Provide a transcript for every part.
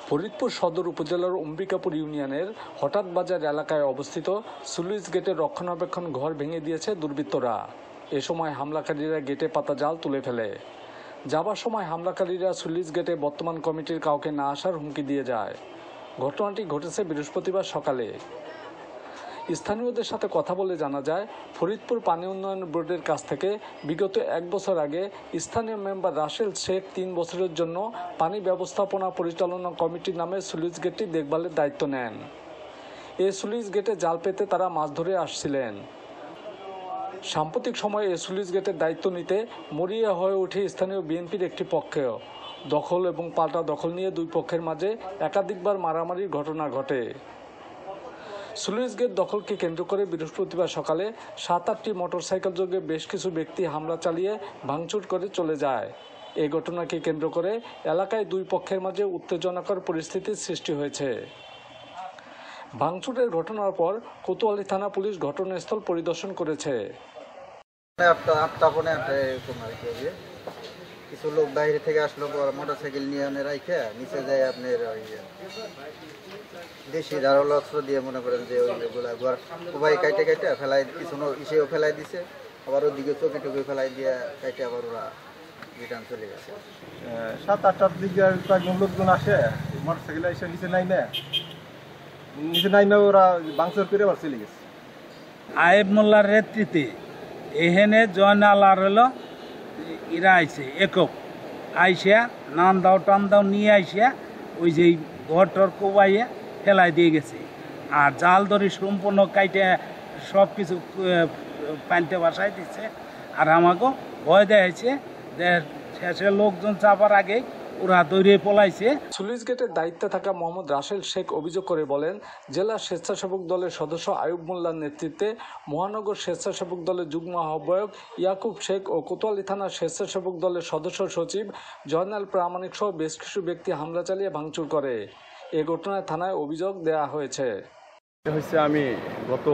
ফরিদপুর সদর উপজেলার অম্বিকাপুর ইউনিয়নের হঠাৎ বাজার এলাকায় অবস্থিত স্লুইস গেটের রক্ষণাবেক্ষণ ঘর ভেঙে দিয়েছে দুর্বৃত্তরা। এ সময় হামলাকারীরা গেটে পাতা জাল তুলে ফেলে। যাবার সময় হামলাকারীরা স্লুইস গেটে বর্তমান কমিটির কাউকে না আসার হুমকি দিয়ে যায়। ঘটনাটি ঘটেছে বৃহস্পতিবার সকালে। স্থানীয়দের সাথে কথা বলে জানা যায়, ফরিদপুর পানি উন্নয়ন বোর্ডের কাছ থেকে বিগত 1 বছর আগে স্থানীয় মেম্বার রাসেল শেখ 3 বছরের জন্য পানি ব্যবস্থাপনা পরিচালনা কমিটির নামে স্লুইস গেটটি দেখভালের দায়িত্ব নেন। এই স্লুইস গেটে জাল পেতে তারা মাছ ধরে আসছিলেন। সাম্প্রতিক সময়ে এই স্লুইস গেটের দায়িত্ব নিতে মরিয়া হয়ে ওঠে স্থানীয় বিএনপির একটি পক্ষেও। দখল এবং পাল্টা দখল নিয়ে দুই পক্ষের মাঝে একাধিকবার মারামারির ঘটনা ঘটে। স্লুইস গেট দখলকে কেন্দ্র করে বৃহস্পতিবার সকালে 7-8টি মোটরসাইকেল যোগে বেশ কিছু ব্যক্তি হামলা চালিয়ে ভাঙচুর করে চলে যায়। এই ঘটনাকে কেন্দ্র করে এলাকায় দুই পক্ষের মাঝে উত্তেজনাকর পরিস্থিতির সৃষ্টি হয়েছে। ভাঙচুরের ঘটনার পর কোতোয়ালি থানা পুলিশ ঘটনাস্থল পরিদর্শন করেছে। কিছু লোক বাইরে থেকে আসলো, মোটরসাইকেল নিয়ে রাইখে নিচে যায় আপনার দেশি ধারালো অস্ত্র দিয়ে মনে করেন যে ওইগুলা উপায় কাইটে কাইটে ফেলাই, কিছু ইসেও ফেলাই দিছে, আবার ওদিকে চোখে টুকি ফেলাই দিয়ে কাইটে আবার ওরা রিটার্ন চলে গেছে। 7-8টার দিকে কয়েকজন লোকজন আসে, মোটরসাইকেল এসে নিচে নাইমে ওরা বাংচুর করে আবার চলে গেছে। আয়েব মোল্লার নেতৃত্বে এখানে জয়নাল আর হলো এরা আইসে একক আইসিয়া নান দাও টান দাও নিয়ে আইসিয়া ওই যে ঘরটর কোবাইয়ে ফেলাই দিয়ে গেছে। আর জাল দড়ি সম্পূর্ণ কাইটে সব কিছু পানিতে বাসায় দিচ্ছে। আর আমাকেও ভয় দেখাইছে যে শেষে লোকজন চাপার আগে ওরা দৌড়িয়ে পলাইছে। স্লুইস গেটের দায়িত্বে থাকা মোহাম্মদ রাসেল শেখ অভিযোগ করে বলেন, জেলা স্বেচ্ছাসেবক দলের সদস্য আয়ুব মোল্লার নেতৃত্বে মহানগর স্বেচ্ছাসেবক দলের যুগ্ম আহ্বায়ক ইয়াকুব শেখ ও কোতোয়ালি থানার স্বেচ্ছাসেবক দলের সদস্য সচিব জয়নাল প্রামাণিক সহ বেশ কিছু ব্যক্তি হামলা চালিয়ে ভাঙচুর করে। এ ঘটনায় থানায় অভিযোগ দেওয়া হয়েছে। আমি গত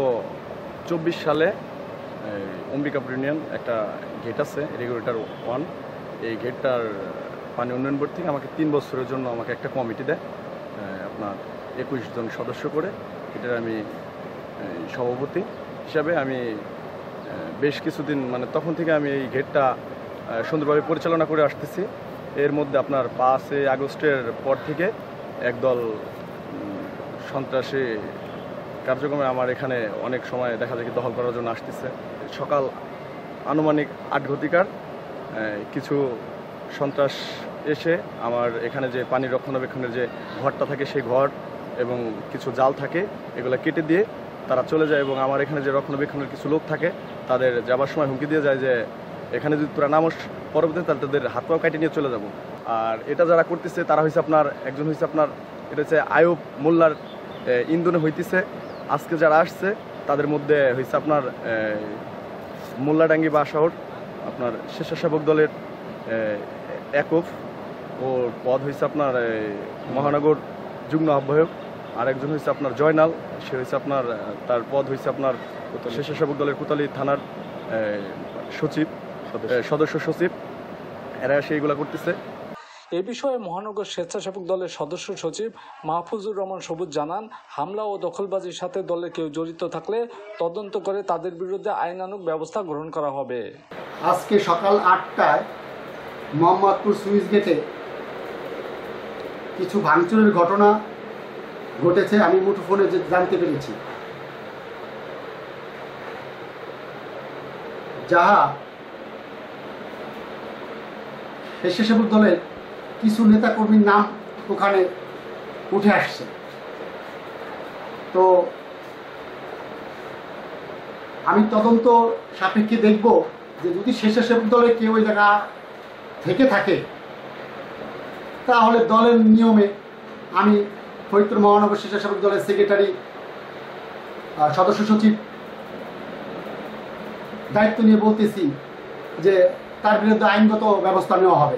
24 সালে অম্বিকাপুর ইউনিয়ন একটা গেট আছে রেগুলেটর 1, এই গেটটার পানি উন্নয়ন বোর্ড থেকে আমাকে 3 বছরের জন্য আমাকে একটা কমিটি দেয়, আপনার 21 জন সদস্য করে। এটার আমি সভাপতি হিসাবে আমি বেশ কিছুদিন মানে তখন থেকে আমি এই গেটটা সুন্দরভাবে পরিচালনা করে আসতেছি। এর মধ্যে আপনার 5 আগস্টের পর থেকে একদল সন্ত্রাসী কার্যক্রমে আমার এখানে অনেক সময় দেখা যায় দখল করার জন্য আসতেছে। সকাল আনুমানিক 8 ঘটিকার কিছু সন্ত্রাস এসে আমার এখানে যে পানি রক্ষণাবেক্ষণের যে ঘরটা থাকে সেই ঘর এবং কিছু জাল থাকে এগুলো কেটে দিয়ে তারা চলে যায়। এবং আমার এখানে যে রক্ষণাবেক্ষণের কিছু লোক থাকে তাদের যাবার সময় হুমকি দিয়ে যায় যে এখানে যদি তোরা নামস পরবর্তীতে তাহলে তাদের হাত পাও কাটে নিয়ে চলে যাব। আর এটা যারা করতেছে তারা হয়েছে আপনার একজন হয়েছে আপনার এটা হচ্ছে আয়ুব মোল্লার ইন্ধনে হইতেছে। আজকে যারা আসছে তাদের মধ্যে হয়েছে আপনার মোল্লাডাঙ্গি বা শহর আপনার স্বেচ্ছাসেবক দলের একক ও পদ হয়েছে আপনার মহানগর যুগ্ম আহ্বায়ক। আর একজন হয়েছে আপনার জয়নাল, সে হয়েছে আপনার তার পদ হয়েছে আপনার স্বেচ্ছাসেবক দলের কোতোয়ালি থানার সচিব সদস্য সচিব। এরা সেইগুলা করতেছে। এ বিষয়ে মহানগর স্বেচ্ছাসেবক দলের সদস্য সচিব মাহফুজুর রহমান সবুজ জানান, হামলা ও দখলবাজির সাথে দলের কেউ জড়িত থাকলে তদন্ত করে তাদের বিরুদ্ধে আইনানুগ ব্যবস্থা গ্রহণ করা হবে। আজকে সকাল 8টায় মোহাম্মদপুর স্লুইস গেটে কিছু ভাঙচুরের ঘটনা ঘটেছে, আমি মুঠোফোনে জানতে পেরেছি। যাহা স্বেচ্ছাসেবক দলের কিছু নেতাকর্মীর নাম ওখানে উঠে আসছে। তো আমি তদন্ত সাপেক্ষে দেখব যে যদি স্বেচ্ছাসেবক দলের কেউ ওই জায়গা থেকে থাকে তাহলে দলের নিয়মে আমি ফরিদপুর মহানগর স্বেচ্ছাসেবক দলের সেক্রেটারি সদস্য সচিব দায়িত্ব নিয়ে বলতেছি যে তার বিরুদ্ধে আইনগত ব্যবস্থা নেওয়া হবে।